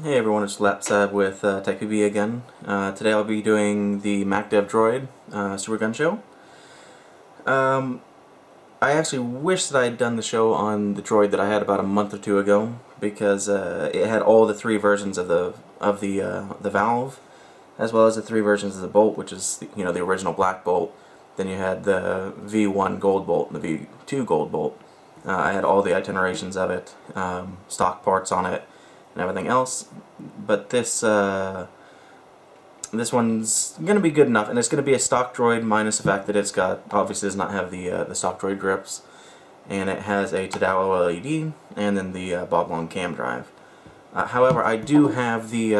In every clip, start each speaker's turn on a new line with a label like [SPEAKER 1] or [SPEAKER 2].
[SPEAKER 1] Hey everyone, it's Lapsab with TechPB again. Today I'll be doing the MacDev Droid Supergun show. I actually wish that I had done the show on the Droid that I had about a month or two ago, because it had all the three versions of the valve, as well as the three versions of the bolt, which is the original black bolt. Then you had the V1 gold bolt and the V2 gold bolt. I had all the itinerations of it, stock parts on it, and everything else. But this one's gonna be good enough, and it's gonna be a stock Droid minus the fact that it's got obviously does not have the stock Droid grips, and it has a Tadao LED and then the Bob Long cam drive. However, I do have the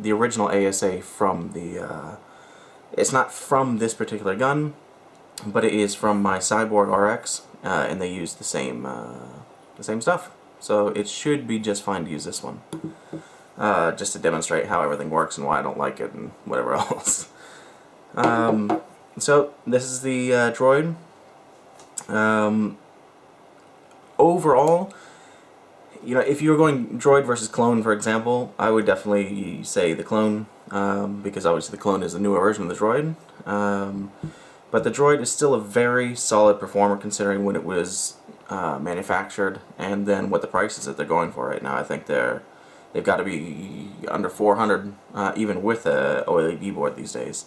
[SPEAKER 1] original ASA from the. It's not from this particular gun, but it is from my Cyborg RX, and they use the same stuff. So it should be just fine to use this one, just to demonstrate how everything works and why I don't like it and whatever else. So this is the Droid. Overall, if you were going Droid versus clone, for example, I would definitely say the clone, because obviously the clone is the newer version of the Droid. But the Droid is still a very solid performer considering when it was manufactured, and then what the prices that they're going for right now. I think they've got to be under 400, even with a OLED board these days.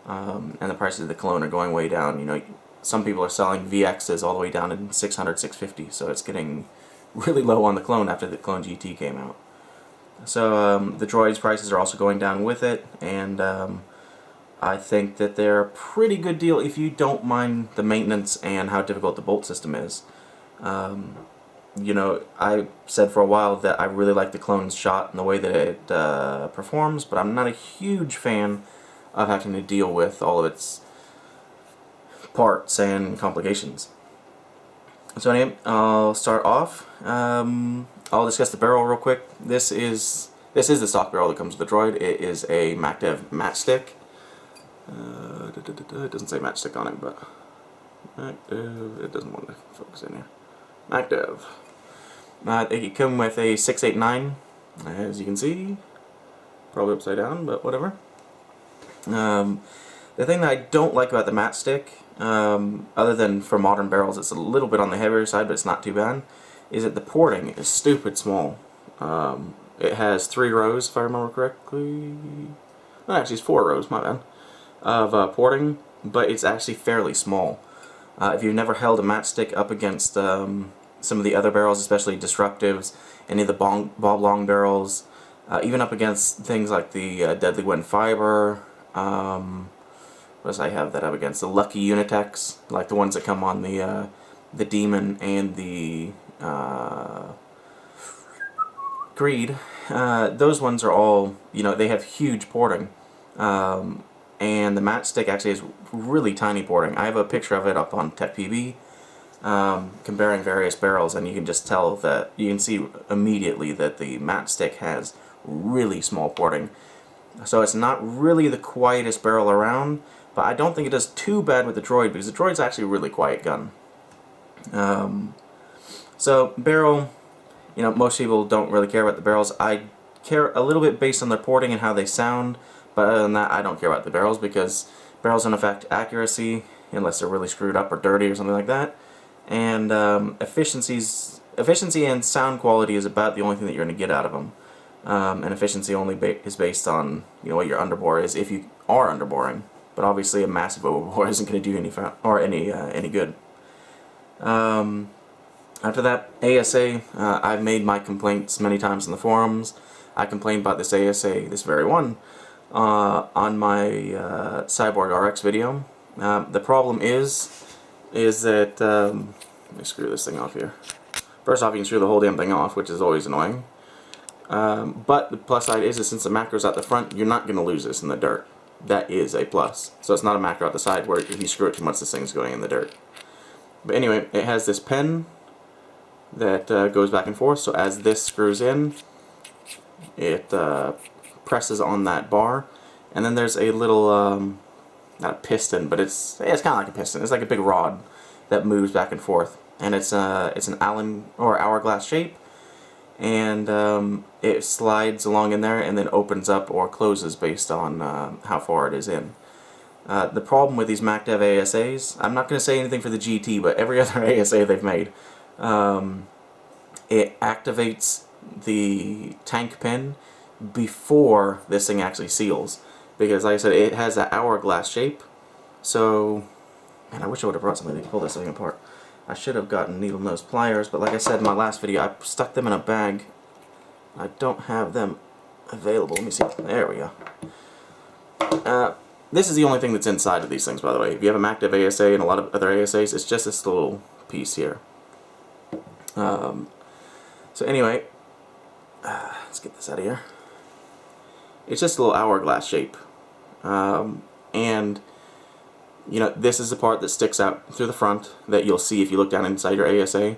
[SPEAKER 1] And the prices of the clone are going way down. Some people are selling VXs all the way down in 600, 650, so it's getting really low on the clone after the clone GT came out. So the Droid's prices are also going down with it, and I think that they're a pretty good deal if you don't mind the maintenance and how difficult the bolt system is. I said for a while that I really like the clone's shot and the way that it performs, but I'm not a huge fan of having to deal with all of its parts and complications. So anyway, I'll start off. I'll discuss the barrel real quick. This is the stock barrel that comes with the Droid. It is a MacDev matchstick. It doesn't say matchstick on it, but MacDev, it doesn't want to focus in here. MacDev. They come with a 689, as you can see. Probably upside down, but whatever. The thing that I don't like about the matchstick, other than for modern barrels it's a little bit on the heavier side, but it's not too bad, is that the porting is stupid small. It has 3 rows, if I remember correctly. No, actually it's 4 rows, my bad, of porting, but it's actually fairly small. If you've never held a matchstick up against some of the other barrels, especially Disruptives, any of the Bob Long barrels, even up against things like the Deadly Wind Fiber, what does I have that up against? The Lucky Unitex, like the ones that come on the Demon and the Greed. Those ones are all, they have huge porting. And the matchstick actually has really tiny porting. I have a picture of it up on TechPB, comparing various barrels, and you can just tell that, you can see immediately that the matchstick has really small porting. So it's not really the quietest barrel around, but I don't think it does too bad with the Droid, because the Droid's actually a really quiet gun. So barrel, most people don't really care about the barrels. I care a little bit based on their porting and how they sound, but other than that I don't care about the barrels, because barrels don't affect accuracy unless they're really screwed up or dirty or something like that. And efficiency and sound quality is about the only thing that you're going to get out of them. And efficiency only is based on what your underbore is, if you are underboring. But obviously a massive overbore isn't going to do any good. After that, ASA, I've made my complaints many times in the forums. I complained about this ASA, this very one, on my Cyborg RX video. The problem is that, let me screw this thing off here. First off, you can screw the whole damn thing off, which is always annoying. But the plus side is that since the macro's at the front, you're not going to lose this in the dirt. That is a plus. So it's not a macro at the side where if you screw it too much, this thing's going in the dirt. But anyway, it has this pen that goes back and forth, so as this screws in, it presses on that bar, and then there's a little, not a piston, but it's kind of like a piston. It's like a big rod that moves back and forth, and it's an Allen or hourglass shape, and it slides along in there and then opens up or closes based on how far it is in. The problem with these MacDev ASAs, I'm not going to say anything for the GT, but every other ASA they've made, it activates the tank pin before this thing actually seals. Because like I said, it has that hourglass shape. So, man, I wish I would have brought something to pull this thing apart. I should have gotten needle nose pliers, but like I said in my last video, I stuck them in a bag. I don't have them available. Let me see. There we go. This is the only thing that's inside of these things, by the way. If you have a MacDev ASA and a lot of other ASAs, it's just this little piece here. So anyway, let's get this out of here. It's just a little hourglass shape. And you know, this is the part that sticks out through the front that you'll see if you look down inside your ASA.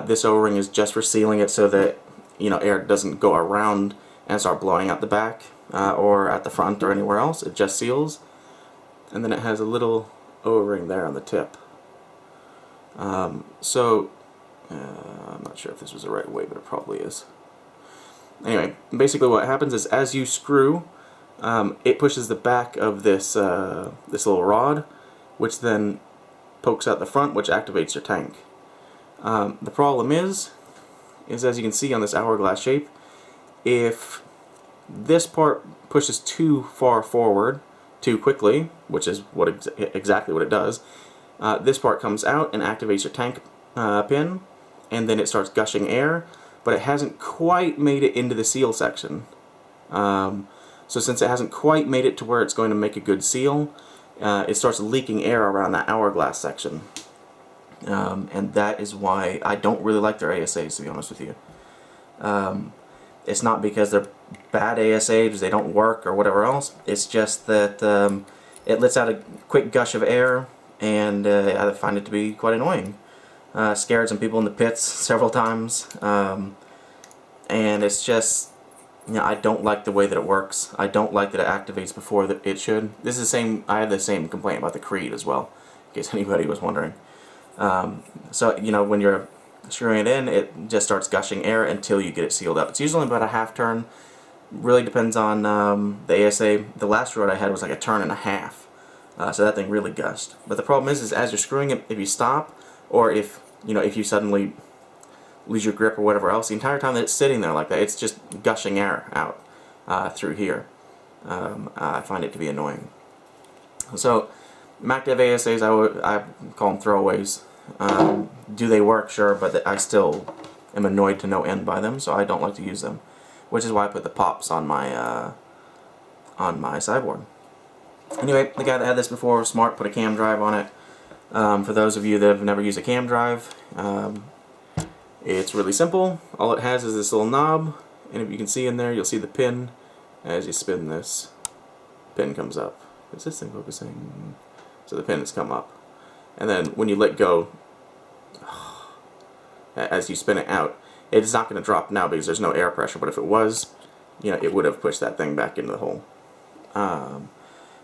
[SPEAKER 1] This O-ring is just for sealing it so that, you know, air doesn't go around and start blowing out the back or at the front or anywhere else. It just seals. And then it has a little O-ring there on the tip. I'm not sure if this was the right way, but it probably is. Anyway, basically what happens is as you screw, it pushes the back of this this little rod, which then pokes out the front, which activates your tank. The problem is as you can see on this hourglass shape, if this part pushes too far forward too quickly, which is what exactly what it does, this part comes out and activates your tank pin, and then it starts gushing air, but it hasn't quite made it into the seal section. So since it hasn't quite made it to where it's going to make a good seal, it starts leaking air around that hourglass section. And that is why I don't really like their ASAs, to be honest with you. It's not because they're bad ASAs, they don't work or whatever else. It's just that it lets out a quick gush of air, and I find it to be quite annoying. Scared some people in the pits several times, and it's just, you know, I don't like the way that it works. I don't like that it activates before it should. This is the same. I have the same complaint about the Creed as well, in case anybody was wondering. So you know, when you're screwing it in, it just starts gushing air until you get it sealed up. It's usually about a half turn. Really depends on the ASA. The last Droid I had was like a turn and a half, so that thing really gushed. But the problem is as you're screwing it, if you stop, or if you suddenly lose your grip or whatever else, the entire time that it's sitting there like that, it's just gushing air out through here. I find it to be annoying. So MacDev ASAs, I call them throwaways. Do they work? Sure, but I still am annoyed to no end by them, so I don't like to use them. Which is why I put the pops on my sideboard. Anyway, the guy that had this before was smart, put a cam drive on it. For those of you that have never used a cam drive, it's really simple. All it has is this little knob, and if you can see in there, you'll see the pin. As you spin this, pin comes up. Is this thing focusing? So the pin has come up. And then when you let go, as you spin it out, it's not going to drop now because there's no air pressure, but if it was, you know, it would have pushed that thing back into the hole.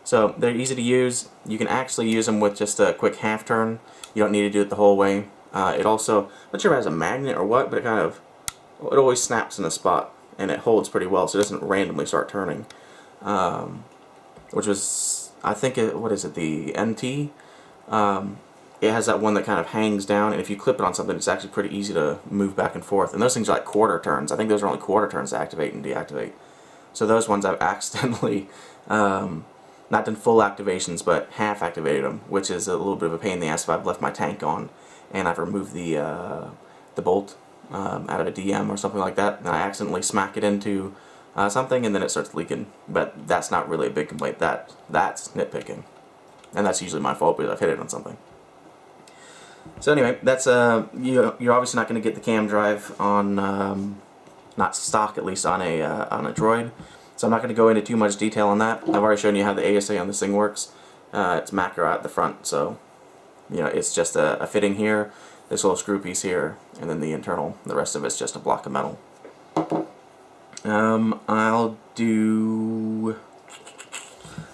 [SPEAKER 1] So they're easy to use. You can actually use them with just a quick half turn. You don't need to do it the whole way. It also, I'm not sure if it has a magnet or what, but it always snaps in a spot, and it holds pretty well, so it doesn't randomly start turning. Which was, I think, what is it, the NT? It has that one that kind of hangs down, and if you clip it on something, it's actually pretty easy to move back and forth. And those things are like quarter turns. I think those are only quarter turns to activate and deactivate. So those ones I've accidentally not done full activations, but half activated them, which is a little bit of a pain in the ass if I've left my tank on and I've removed the bolt out of a DM or something like that, and I accidentally smack it into something, and then it starts leaking. But that's not really a big complaint. That's nitpicking, and that's usually my fault because I've hit it on something. So anyway, that's you're obviously not going to get the cam drive on not stock, at least on a Droid. So I'm not going to go into too much detail on that. I've already shown you how the ASA on this thing works. It's macro at the front, so you know, it's just a fitting here, this little screw piece here, and then the internal. The rest of it's just a block of metal. I'll do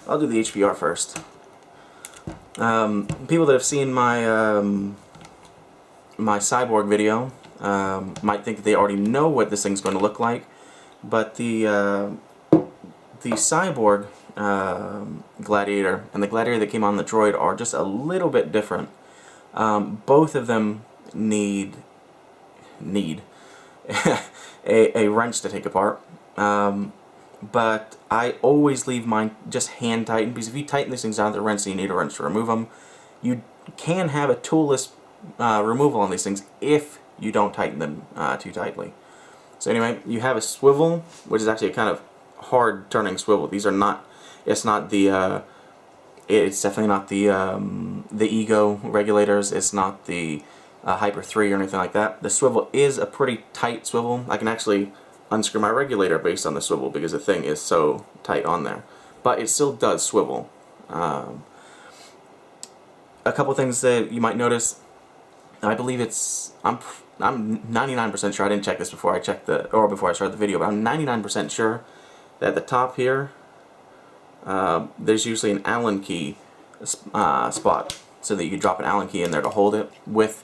[SPEAKER 1] the HPR first. People that have seen my my cyborg video might think that they already know what this thing's going to look like, but the Cyborg Gladiator and the Gladiator that came on the Droid are just a little bit different. Both of them need a wrench to take apart, but I always leave mine just hand tightened, because if you tighten these things down with a wrench and you need a wrench to remove them, you can have a toolless removal on these things if you don't tighten them too tightly. So anyway, you have a swivel, which is actually a kind of hard turning swivel. These are not, it's not the it's definitely not the Ego regulators. It's not the Hyper 3 or anything like that. The swivel is a pretty tight swivel. I can actually unscrew my regulator based on the swivel because the thing is so tight on there. But it still does swivel. A couple things that you might notice. I believe it's, I'm 99% sure, I didn't check this before I before I started the video, but I'm 99% sure that at the top here, there's usually an Allen key spot, so that you could drop an Allen key in there to hold it.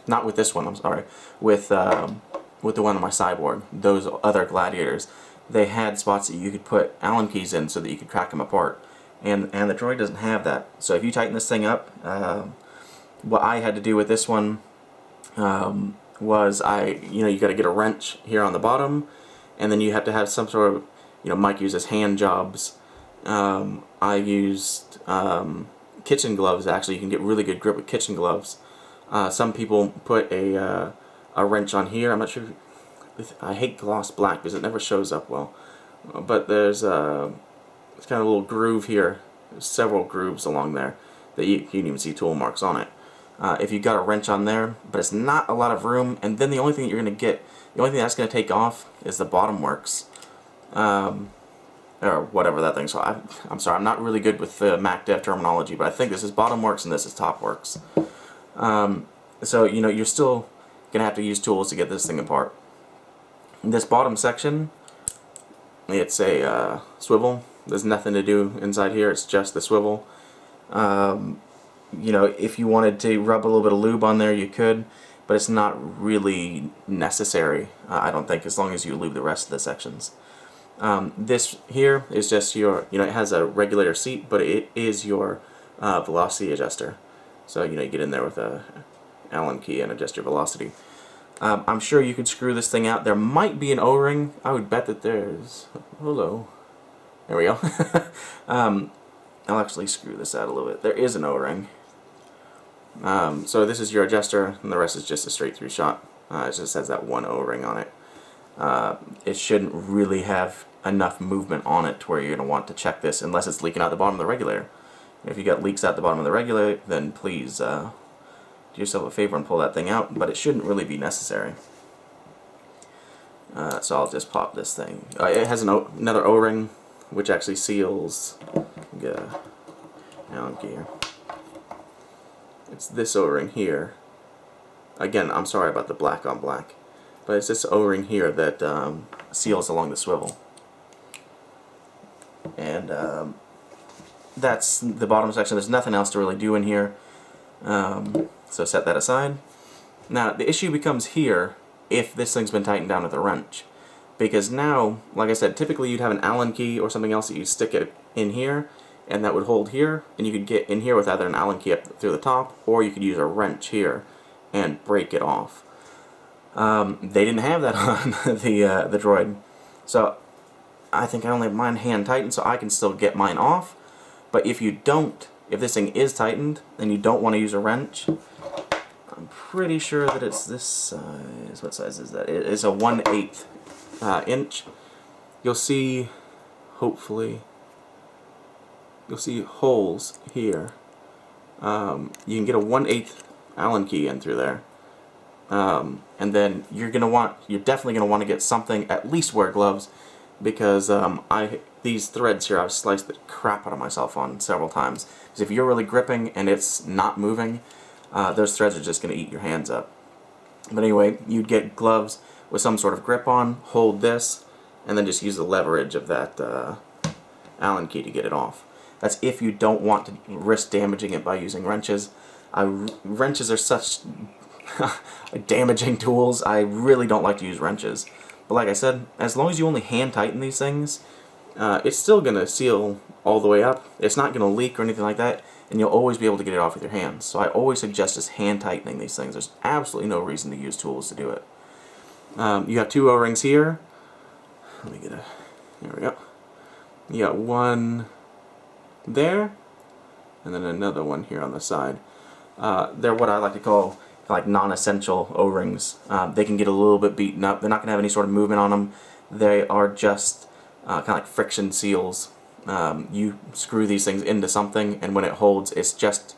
[SPEAKER 1] Not with this one, I'm sorry, with the one on my Cyborg. Those other Gladiators, they had spots that you could put Allen keys in so that you could crack them apart, and the Droid doesn't have that. So if you tighten this thing up, what I had to do with this one was you got to get a wrench here on the bottom, and then you have to have some sort of, Mike uses hand jobs. I used kitchen gloves. Actually, you can get really good grip with kitchen gloves. Some people put a wrench on here. I'm not sure. I hate gloss black because it never shows up well. But there's it's kind of a little groove here. There's several grooves along there that you can even see tool marks on it. If you got a wrench on there, but it's not a lot of room, and then the only thing that you're going to get, the only thing that's going to take off is the bottom works, or whatever that thing. So I'm sorry, I'm not really good with the MacDev terminology, but I think this is bottom works and this is top works. So you're still going to have to use tools to get this thing apart. This bottom section, it's a swivel. There's nothing to do inside here. It's just the swivel. If you wanted to rub a little bit of lube on there, you could, but it's not really necessary, I don't think, as long as you lube the rest of the sections. This here is just your, it has a regulator seat, but it is your velocity adjuster. So, you get in there with a Allen key and adjust your velocity. I'm sure you could screw this thing out. There might be an O-ring. I would bet that there's, hello, there we go. I'll actually screw this out a little bit. There is an O-ring. So this is your adjuster, and the rest is just a straight through shot. It just has that one O-ring on it. It shouldn't really have enough movement on it to where you're going to want to check this unless it's leaking out the bottom of the regulator. If you got leaks out the bottom of the regulator, then please do yourself a favor and pull that thing out, but it shouldn't really be necessary. So I'll just pop this thing. It has another O-ring, which actually seals. Get a Allen key here. It's this O-ring here. Again, I'm sorry about the black on black, but it's this O-ring here that seals along the swivel. And that's the bottom section. There's nothing else to really do in here. So set that aside. Now the issue becomes here if this thing's been tightened down with a wrench, because now, like I said, typically you'd have an Allen key or something else that you stick it in here, and that would hold here, and you could get in here with either an Allen key up through the top, or you could use a wrench here and break it off. They didn't have that on the Droid, so I think I only have mine hand tightened, so I can still get mine off. But if you don't, if this thing is tightened and you don't want to use a wrench, I'm pretty sure that it's this size. What size is that? It is a 1/8 inch. You'll see, hopefully, you'll see holes here. You can get a 1/8 Allen key in through there, and then you're definitely gonna want to get something. At least wear gloves, because these threads here I've sliced the crap out of myself on several times. Because if you're really gripping and it's not moving, those threads are just gonna eat your hands up. But anyway, you'd get gloves with some sort of grip on, hold this, and then just use the leverage of that Allen key to get it off. That's if you don't want to risk damaging it by using wrenches. Wrenches are such damaging tools. I really don't like to use wrenches. But like I said, as long as you only hand tighten these things, it's still going to seal all the way up. It's not going to leak or anything like that, and you'll always be able to get it off with your hands. So I always suggest just hand tightening these things. There's absolutely no reason to use tools to do it. You have 2 O-rings here. Let me get a... There we go. You got one there, and then another one here on the side. They're what I like to call like non-essential O-rings. They can get a little bit beaten up. They're not going to have any sort of movement on them. They are just kind of like friction seals. You screw these things into something, and when it holds, it's just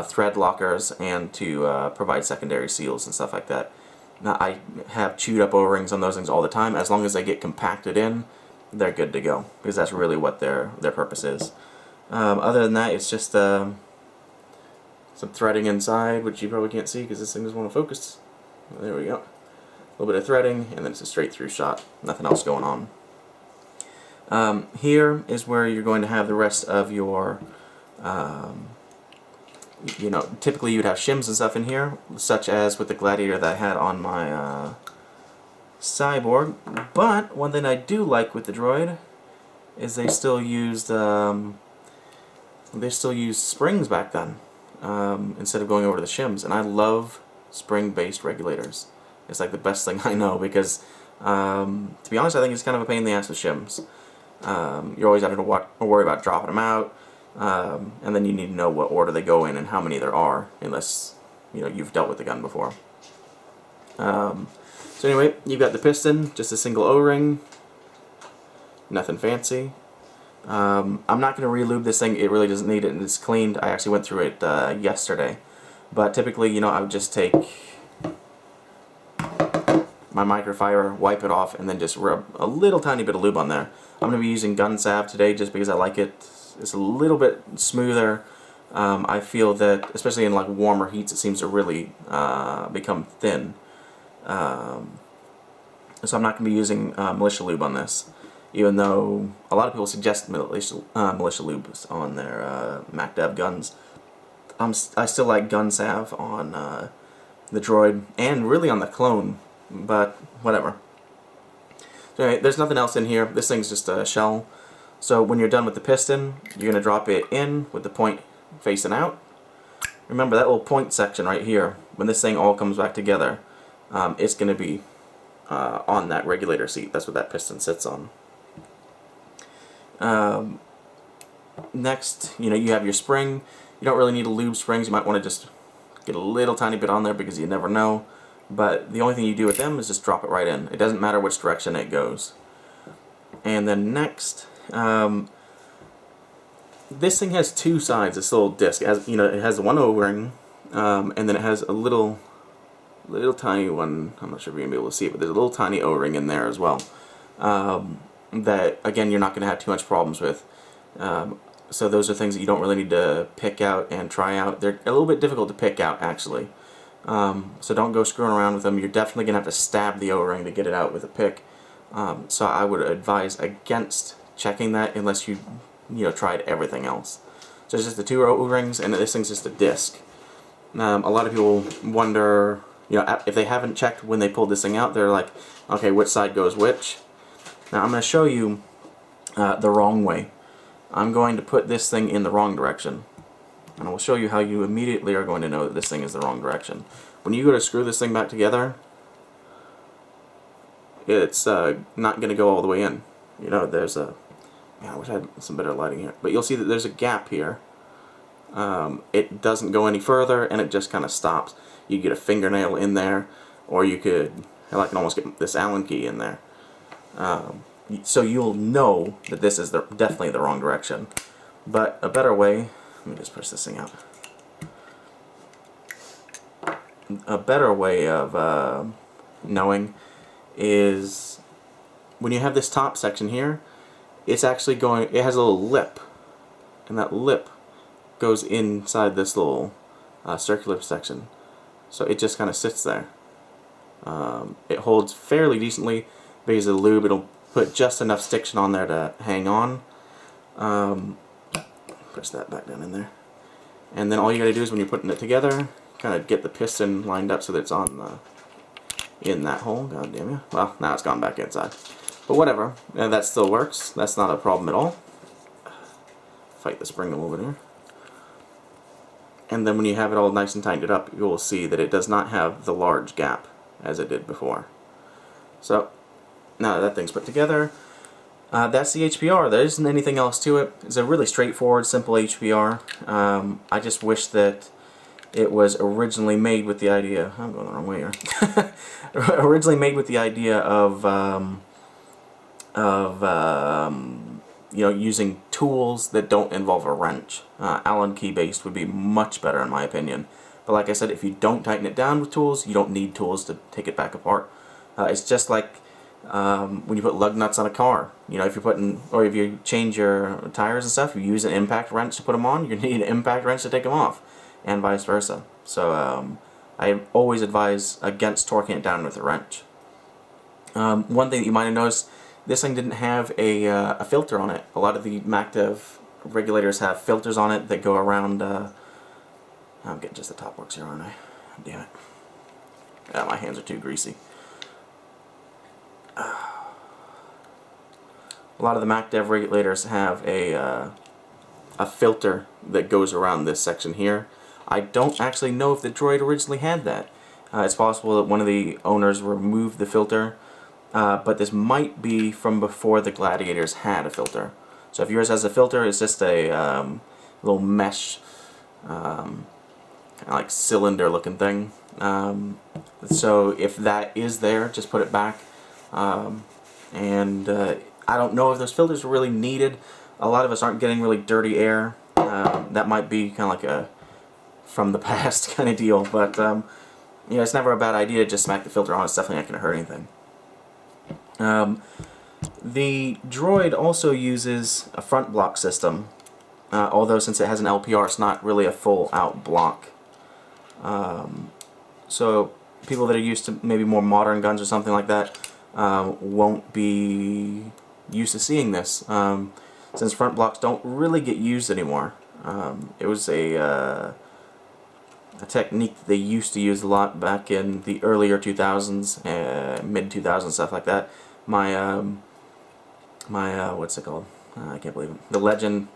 [SPEAKER 1] thread lockers and to provide secondary seals and stuff like that. Now, I have chewed up O-rings on those things all the time. As long as they get compacted in, they're good to go, because that's really what their purpose is. Other than that, it's just some threading inside, which you probably can't see because this thing doesn't want to focus. There we go. A little bit of threading, and then it's a straight through shot. Nothing else going on. Here is where you're going to have the rest of your, you know, typically you'd have shims and stuff in here, such as with the Gladiator that I had on my Cyborg. But one thing I do like with the Droid is they still used springs back then, instead of going over to the shims, and I love spring-based regulators. It's like the best thing I know, because to be honest, I think it's kind of a pain in the ass with shims. You're always having to worry about dropping them out, and then you need to know what order they go in and how many there are, unless you know you've dealt with the gun before. So anyway, you've got the piston, just a single O-ring, nothing fancy. I'm not going to re-lube this thing. It really doesn't need it, and it's cleaned. I actually went through it yesterday. But typically, you know, I would just take my microfiber, wipe it off, and then just rub a little tiny bit of lube on there. I'm going to be using gun salve today just because I like it. It's a little bit smoother. I feel that, especially in like warmer heats, it seems to really become thin. So I'm not going to be using militia lube on this, even though a lot of people suggest militia lubes on their MacDev guns. I still like gun salve on the Droid, and really on the clone, but whatever. So anyway, there's nothing else in here. This thing's just a shell. So when you're done with the piston, you're going to drop it in with the point facing out. Remember that little point section right here, when this thing all comes back together, it's going to be on that regulator seat. That's what that piston sits on. Next, you know, you have your spring. You don't really need to lube springs. You might want to just get a little tiny bit on there because you never know. But the only thing you do with them is just drop it right in. It doesn't matter which direction it goes. And then next, this thing has 2 sides. This little disc, it has, you know, it has one O-ring, and then it has a little tiny one. I'm not sure if you're gonna be able to see it, but there's a little tiny O-ring in there as well. That again, you're not gonna have too much problems with. So those are things that you don't really need to pick out and try out. They're a little bit difficult to pick out, actually. So don't go screwing around with them. You're definitely going to have to stab the O-ring to get it out with a pick. So I would advise against checking that unless you tried everything else. So it's just the 2 O-rings, and this thing's just a disc. A lot of people wonder, if they haven't checked when they pulled this thing out, they're like, okay, which side goes which? Now I'm going to show you the wrong way. I'm going to put this thing in the wrong direction, and I will show you how you immediately are going to know that this thing is the wrong direction. When you go to screw this thing back together, it's not going to go all the way in. There's a... I wish I had some better lighting here. But you'll see that there's a gap here. It doesn't go any further, and it just kind of stops. You get a fingernail in there, or you could... I can almost get this Allen key in there. So you'll know that this is definitely the wrong direction. But a better way, let me just push this thing out. A better way of knowing is when you have this top section here, it's actually going, it has a little lip, and that lip goes inside this little circular section. So it just kind of sits there. It holds fairly decently because of the lube. It'll put just enough stiction on there to hang on. Press that back down in there. And then all you gotta do is when you're putting it together, kind of get the piston lined up so that it's on in that hole. God damn you. Well, now it's gone back inside. But whatever, that still works. That's not a problem at all. Fight the spring a little bit here. And then when you have it all nice and tightened up, you will see that it does not have the large gap as it did before. So, now that thing's put together, that's the HPR. There isn't anything else to it. It's a really straightforward, simple HPR. I just wish that it was originally made with the idea... I'm going the wrong way here. Originally made with the idea of you know, using tools that don't involve a wrench. Allen key based would be much better in my opinion. But like I said, if you don't tighten it down with tools, you don't need tools to take it back apart. It's just like when you put lug nuts on a car. You know, if you're putting, or if you change your tires and stuff, you use an impact wrench to put them on, you need an impact wrench to take them off, and vice versa. So I always advise against torquing it down with a wrench. One thing that you might have noticed, this thing didn't have a filter on it. A lot of the MacDev regulators have filters on it that go around. I'm getting just the top works here, aren't I? Damn it. My hands are too greasy. A lot of the MacDev regulators have a filter that goes around this section here. I don't actually know if the Droid originally had that. It's possible that one of the owners removed the filter, but this might be from before the Gladiators had a filter. So if yours has a filter, it's just a little mesh, kind of like cylinder looking thing. So if that is there, just put it back. I don't know if those filters are really needed. A lot of us aren't getting really dirty air. That might be kind of like a from the past kind of deal, but you know, it's never a bad idea to just smack the filter on. It's definitely not going to hurt anything. The Droid also uses a front block system, although since it has an LPR, it's not really a full out block. So people that are used to maybe more modern guns or something like that won't be used to seeing this, since front blocks don't really get used anymore. It was a technique that they used to use a lot back in the earlier 2000s, mid 2000s, stuff like that. My what's it called? I can't believe it. The Legend.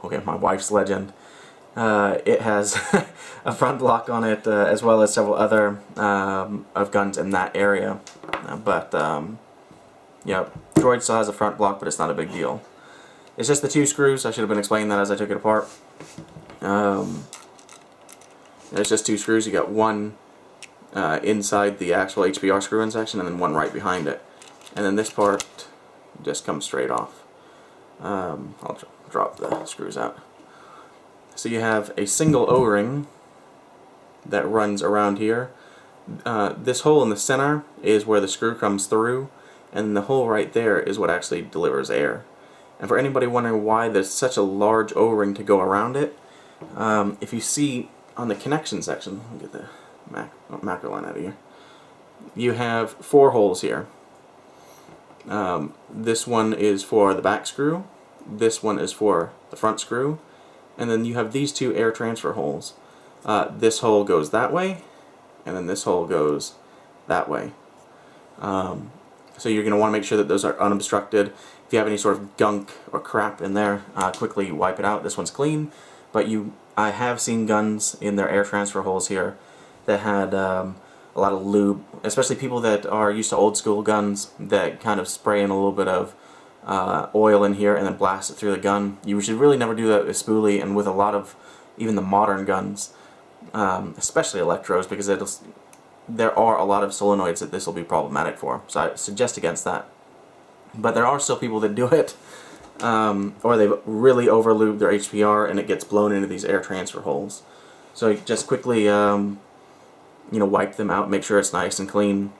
[SPEAKER 1] Okay, my wife's Legend. It has a front block on it, as well as several other of guns in that area. Yeah, Droid still has a front block, but it's not a big deal. It's just the two screws. I should have been explaining that as I took it apart. It's just two screws. You got one inside the actual HPR screw-in section, and then one right behind it. And then this part just comes straight off. I'll drop the screws out. So you have a single O-ring that runs around here. This hole in the center is where the screw comes through, and the hole right there is what actually delivers air. And for anybody wondering why there's such a large O-ring to go around it, if you see on the connection section, let me get the macro line out of here, you have 4 holes here. This one is for the back screw, this one is for the front screw, and then you have these 2 air transfer holes. This hole goes that way, and then this hole goes that way. So you're going to want to make sure that those are unobstructed. If you have any sort of gunk or crap in there, quickly wipe it out. This one's clean, but I have seen guns in their air transfer holes here that had a lot of lube, especially people that are used to old school guns that kind of spray in a little bit of oil in here and then blast it through the gun. You should really never do that with spoolie and with a lot of even the modern guns, especially electros, because there are a lot of solenoids that this will be problematic for. So I suggest against that. But there are still people that do it, or they've really over-lubed their HPR and it gets blown into these air transfer holes. So just quickly you know, wipe them out, make sure it's nice and clean.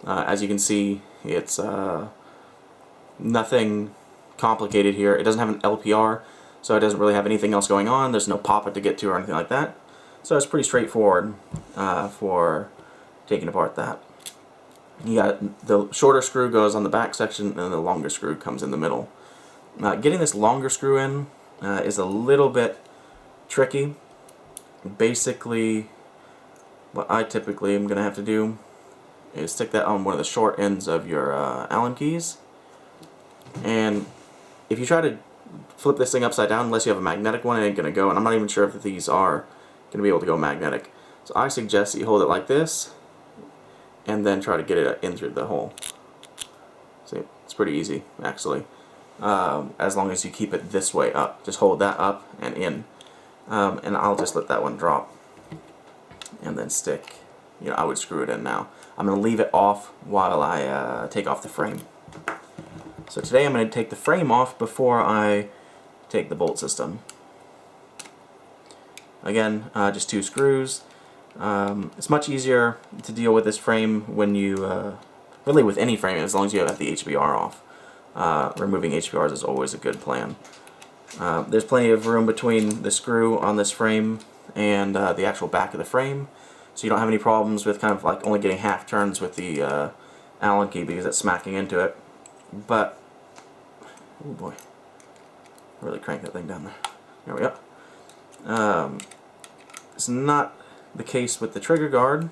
[SPEAKER 1] As you can see, it's nothing complicated here. It doesn't have an LPR, so it doesn't really have anything else going on. There's no pop-it to get to or anything like that. So it's pretty straightforward for taking apart that. You got the shorter screw goes on the back section, and the longer screw comes in the middle. Getting this longer screw in is a little bit tricky. Basically, what I typically am going to have to do is stick that on one of the short ends of your Allen keys. And if you try to flip this thing upside down, unless you have a magnetic one, it ain't going to go. And I'm not even sure if these are going to be able to go magnetic. So I suggest that you hold it like this and then try to get it in through the hole. See, it's pretty easy, actually. As long as you keep it this way up. Just hold that up and in. And I'll just let that one drop. And then stick. You know, I would screw it in now. I'm going to leave it off while I take off the frame. So today I'm going to take the frame off before I take the bolt system. Again, just 2 screws. It's much easier to deal with this frame when you, really with any frame, as long as you have the HBR off. Removing HBRs is always a good plan. There's plenty of room between the screw on this frame and the actual back of the frame, so you don't have any problems with kind of like only getting half turns with the Allen key because it's smacking into it. But, oh boy, really crank that thing down there. There we go. It's not the case with the trigger guard.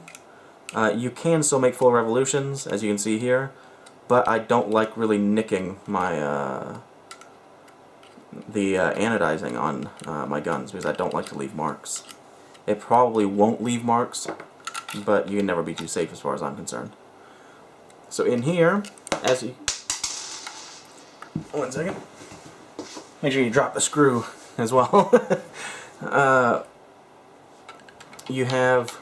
[SPEAKER 1] You can still make full revolutions, as you can see here, but I don't like really nicking my the anodizing on my guns because I don't like to leave marks. It probably won't leave marks, but you can never be too safe as far as I'm concerned. So in here, as you... One second. Make sure you drop the screw as well. You have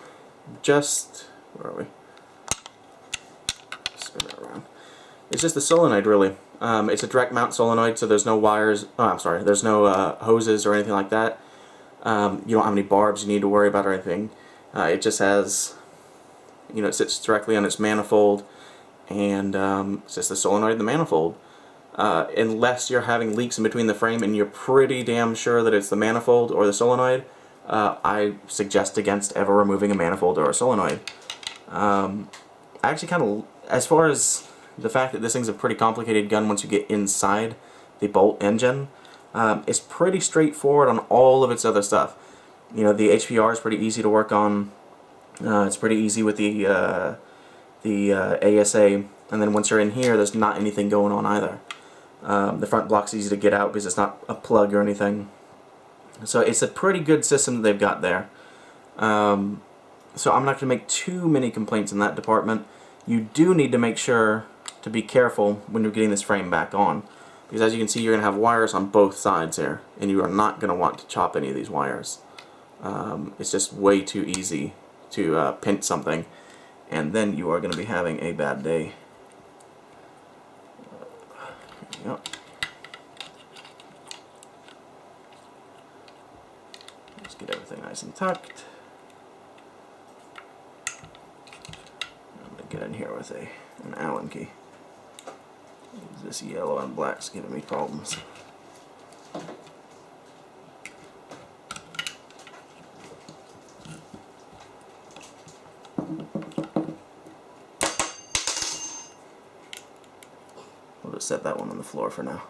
[SPEAKER 1] just... Where are we? Spin that around. It's just a solenoid, really. It's a direct mount solenoid, so there's no wires. Oh, I'm sorry. There's no hoses or anything like that. You don't have any barbs you need to worry about or anything. It just has, you know, it sits directly on its manifold, and it's just the solenoid and the manifold. Unless you're having leaks in between the frame and you're pretty damn sure that it's the manifold or the solenoid, I suggest against ever removing a manifold or a solenoid. I actually kind of, as far as the fact that this thing's a pretty complicated gun once you get inside the bolt engine, it's pretty straightforward on all of its other stuff. You know, the HPR is pretty easy to work on. It's pretty easy with the ASA, and then once you're in here, there's not anything going on either. The front block's easy to get out because it's not a plug or anything. So it's a pretty good system that they've got there. So I'm not going to make too many complaints in that department. You do need to make sure to be careful when you're getting this frame back on, because as you can see, you're going to have wires on both sides here, and you are not going to want to chop any of these wires. It's just way too easy to pinch something, and then you are going to be having a bad day. Here we go. Let's get everything nice and tucked. I'm going to get in here with an Allen key. This yellow and black's giving me problems. We'll just set that one on the floor for now.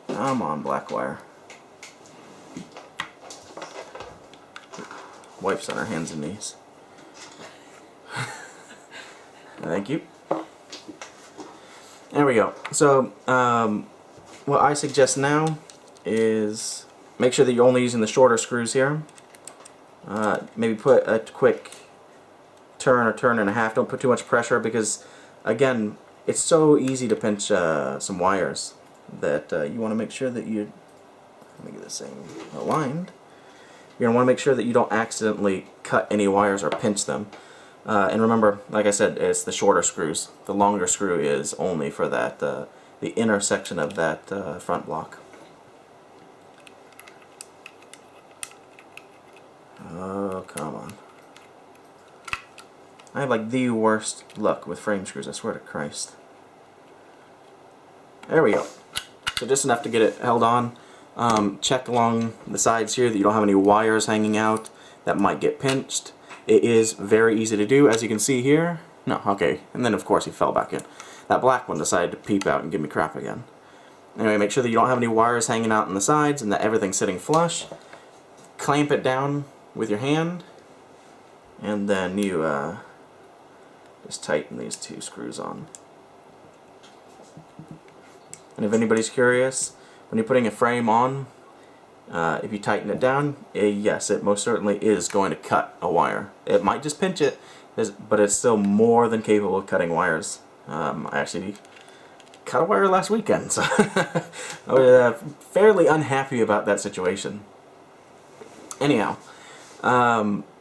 [SPEAKER 1] Come on, black wire. Wife's on her hands and knees. Thank you. There we go. So, what I suggest now is make sure that you're only using the shorter screws here. Maybe put a quick turn or turn and a half. Don't put too much pressure because, again, it's so easy to pinch some wires that you want to make sure that you... Let me get this thing aligned. You're going to want to make sure that you don't accidentally cut any wires or pinch them. And remember, like I said, it's the shorter screws. The longer screw is only for that the inner section of that front block. Oh, come on. I have like the worst luck with frame screws, I swear to Christ. There we go. So just enough to get it held on. Check along the sides here that you don't have any wires hanging out that might get pinched. It is very easy to do, as you can see here. No, okay, and then of course he fell back in. That black one decided to peep out and give me crap again. Anyway, make sure that you don't have any wires hanging out on the sides and that everything's sitting flush. clamp it down with your hand, and then you just tighten these two screws on. And if anybody's curious, when you're putting a frame on, if you tighten it down, yes, it most certainly is going to cut a wire. It might just pinch it, but it's still more than capable of cutting wires. I actually cut a wire last weekend, so I was fairly unhappy about that situation. Anyhow,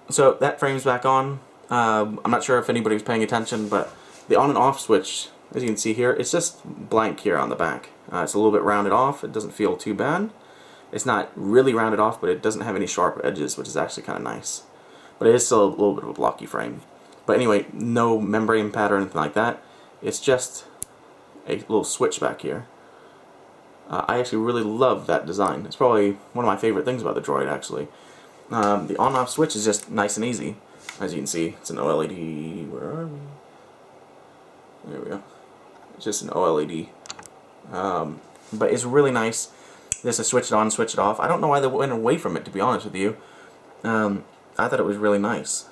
[SPEAKER 1] so that frame's back on. I'm not sure if anybody's paying attention, but the on and off switch, as you can see here, it's just blank here on the back. It's a little bit rounded off. It doesn't feel too bad. It's not really rounded off, but it doesn't have any sharp edges, which is actually kind of nice. But it is still a little bit of a blocky frame. But anyway, no membrane pad or anything like that. It's just a little switch back here. I actually really love that design. It's probably one of my favorite things about the Droid, actually. The on-off switch is just nice and easy. As you can see, it's an OLED. Where are we? There we go. It's just an OLED. But it's really nice. This is switch it on, switch it off. I don't know why they went away from it, to be honest with you. I thought it was really nice.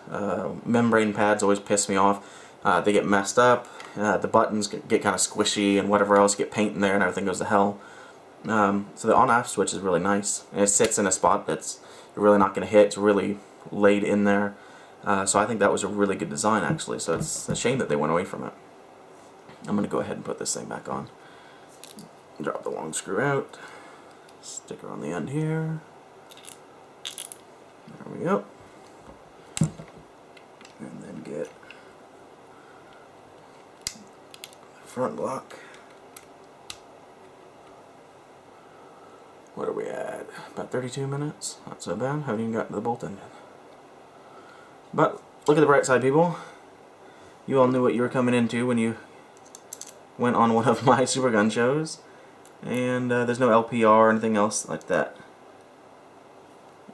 [SPEAKER 1] Membrane pads always piss me off. They get messed up. The buttons get kind of squishy, and whatever else, get paint in there, and everything goes to hell. So the on-off switch is really nice. And it sits in a spot that's you're really not going to hit. It's really laid in there. So I think that was a really good design, actually. So it's a shame that they went away from it. I'm going to go ahead and put this thing back on. Drop the long screw out. Sticker on the end here. There we go. And then get the front block. What are we at? About 32 minutes? Not so bad. Haven't even gotten to the bolt end yet. But look at the bright side, people. You all knew what you were coming into when you went on one of my Supergun shows. And there's no LPR or anything else like that.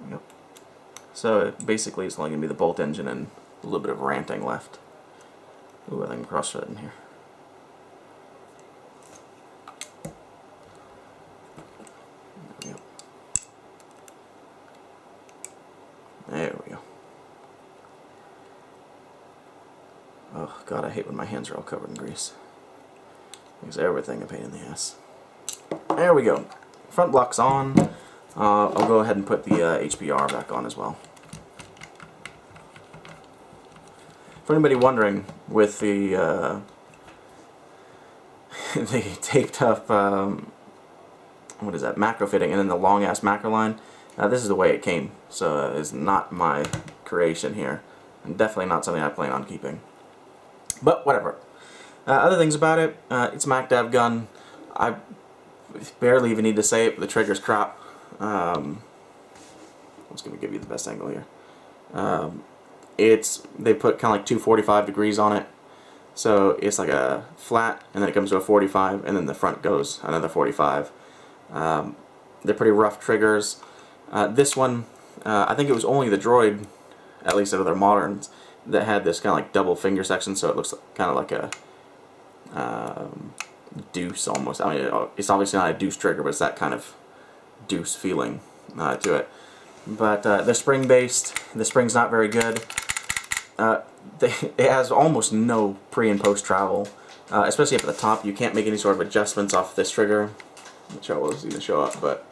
[SPEAKER 1] Yep. So basically it's only going to be the bolt engine and a little bit of ranting left. Ooh, I think I'm cross-threading here. There we go. There we go. Oh god, I hate when my hands are all covered in grease. Makes everything a pain in the ass. There we go. Front block's on. I'll go ahead and put the HPR back on as well. For anybody wondering, with the the taped up what is that, macro fitting, and then the long ass macro line, this is the way it came. So it's not my creation here, and definitely not something I plan on keeping. But whatever. Other things about it, it's a MacDev gun. I barely even need to say it, but the trigger's crap. I'm just going to give you the best angle here. They put kind of like 245 degrees on it, so it's like a flat, and then it comes to a 45, and then the front goes another 45. They're pretty rough triggers. This one, I think it was only the Droid, at least out of their moderns, that had this kind of like double finger section, so it looks kind of like a deuce almost. I mean, it's obviously not a deuce trigger, but it's that kind of deuce feeling to it. But they're spring based. The spring's not very good. It has almost no pre and post travel, especially up at the top. You can't make any sort of adjustments off this trigger. I'm not sure what was going to show up, but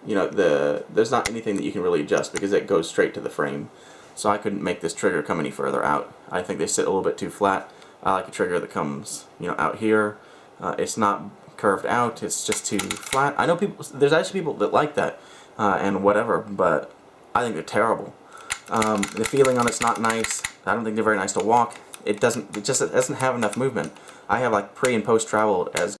[SPEAKER 1] you know, there's not anything that you can really adjust because it goes straight to the frame. So I couldn't make this trigger come any further out. I think they sit a little bit too flat. I like a trigger that comes, you know, out here. It's not curved out. It's just too flat. I know people. There's actually people that like that and whatever, but I think they're terrible. The feeling on it's not nice. I don't think they're very nice to walk. It just doesn't have enough movement. I have like pre and post travel as